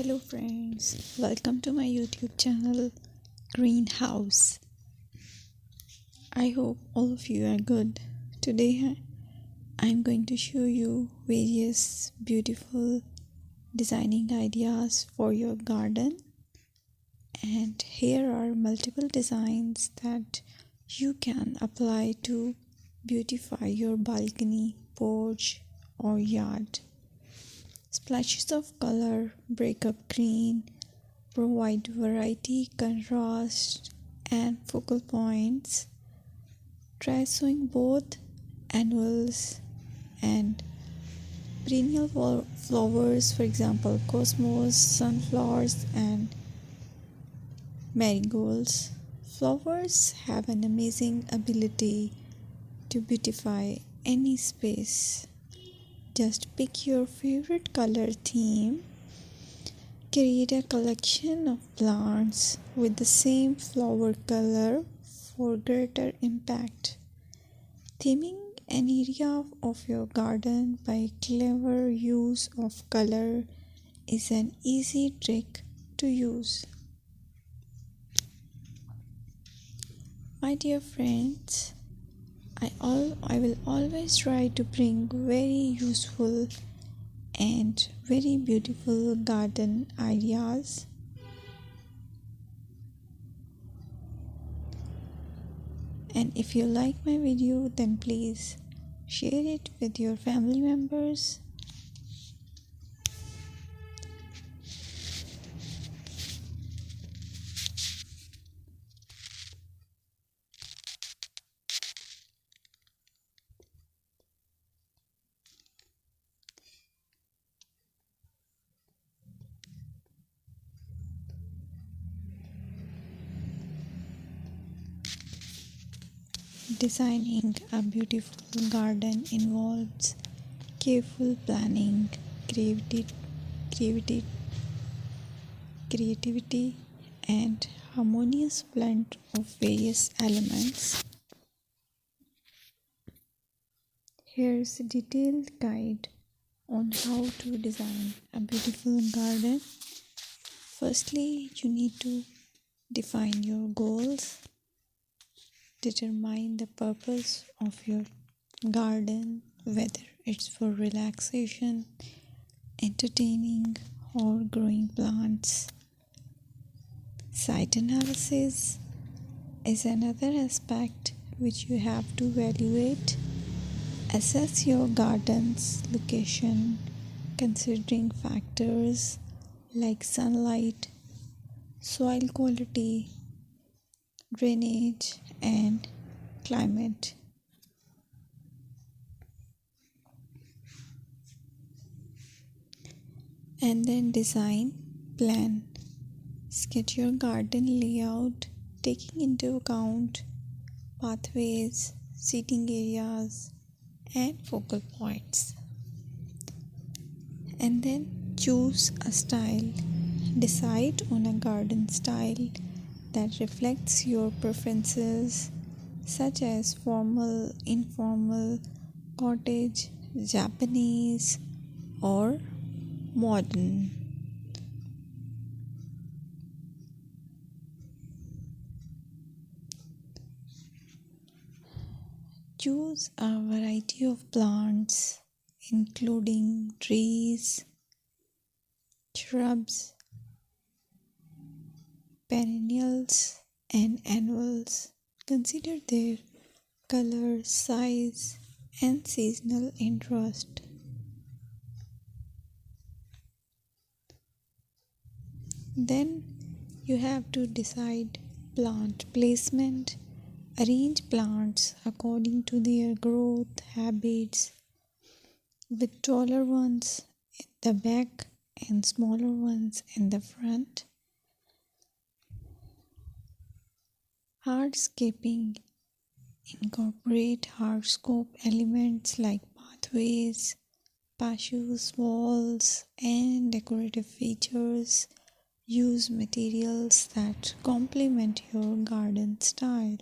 Hello friends, welcome to my YouTube channel Greenhouse. I hope all of you are good. Today I'm going to show you various beautiful designing ideas for your garden, and here are multiple designs that you can apply to beautify your balcony, porch or yard. Splashes of color break up green, provide variety, contrast, and focal points. Try sowing both annuals and perennial flowers, for example, cosmos, sunflowers, and marigolds. Flowers have an amazing ability to beautify any space. Just pick your favorite color theme. Create a collection of plants with the same flower color for greater impact. Theming an area of your garden by clever use of color is an easy trick to use. My dear friends, I will always try to bring very useful and very beautiful garden ideas. And if you like my video, then please share it with your family members. Designing a beautiful garden involves careful planning, creativity, creativity, and harmonious blend of various elements. Here's a detailed guide on how to design a beautiful garden. Firstly, you need to define your goals. Determine the purpose of your garden, whether it's for relaxation, entertaining, or growing plants. Site analysis is another aspect which you have to evaluate. Assess your garden's location, considering factors like sunlight, soil quality, drainage, and climate. And then design plan. Sketch your garden layout, taking into account pathways, seating areas, and focal points. And then choose a style. Decide on a garden style that reflects your preferences, such as formal, informal, cottage, Japanese, or modern. Choose a variety of plants, including trees, shrubs, perennials, and annuals. Consider their color, size, and seasonal interest. Then you have to decide plant placement. Arrange plants according to their growth habits, with taller ones in the back and smaller ones in the front. Hardscaping. Incorporate hardscape elements like pathways, patios, walls, and decorative features. Use materials that complement your garden style.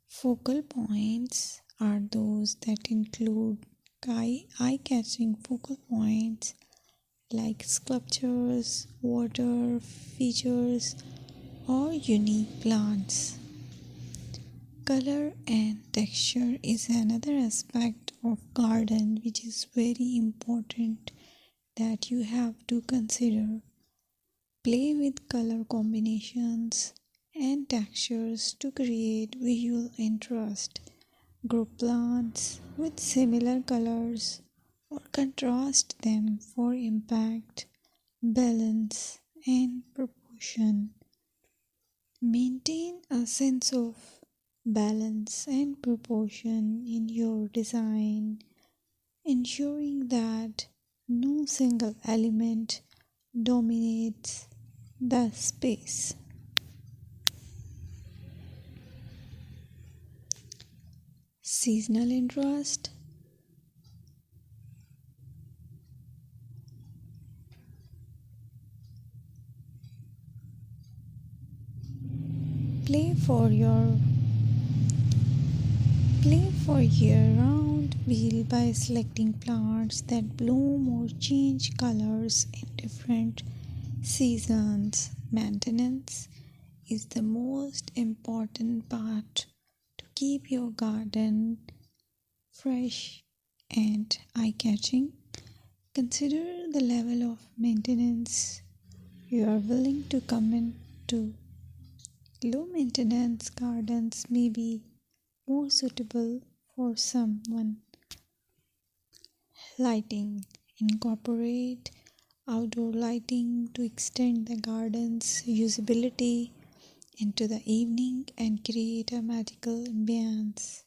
Focal points are those that include eye-catching focal points like sculptures, water features, or unique plants. Color and texture is another aspect of garden which is very important that you have to consider. Play with color combinations and textures to create visual interest. Group plants with similar colors or contrast them for impact, balance, and proportion. Maintain a sense of balance and proportion in your design, ensuring that no single element dominates the space. Seasonal interest. Play for your Play for year-round wheel by selecting plants that bloom or change colors in different seasons. Maintenance is the most important part to keep your garden fresh and eye-catching. Consider the level of maintenance you are willing to commit to. Low maintenance gardens may be more suitable for someone. Lighting. Incorporate outdoor lighting to extend the garden's usability into the evening and create a magical ambience.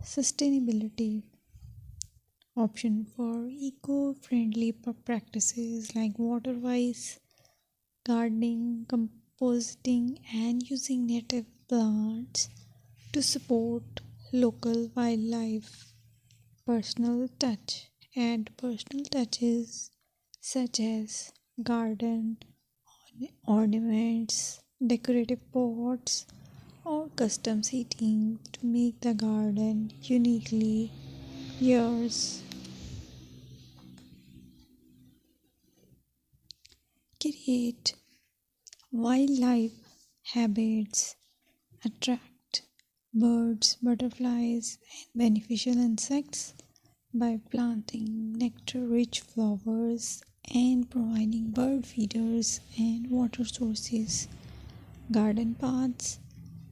Sustainability. Option for eco-friendly practices like water-wise gardening, composting, and using native plants to support local wildlife. Personal touch. Add personal touches such as garden ornaments, decorative pots, or custom seating to make the garden uniquely yours. Create wildlife habits. Attract birds, butterflies, and beneficial insects by planting nectar-rich flowers and providing bird feeders and water sources. Garden paths.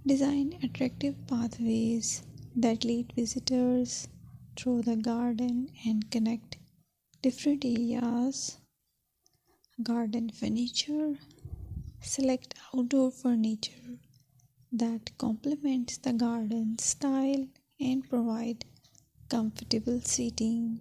Design attractive pathways that lead visitors through the garden and connect different areas. Garden furniture. Select outdoor furniture that complements the garden style and provide comfortable seating.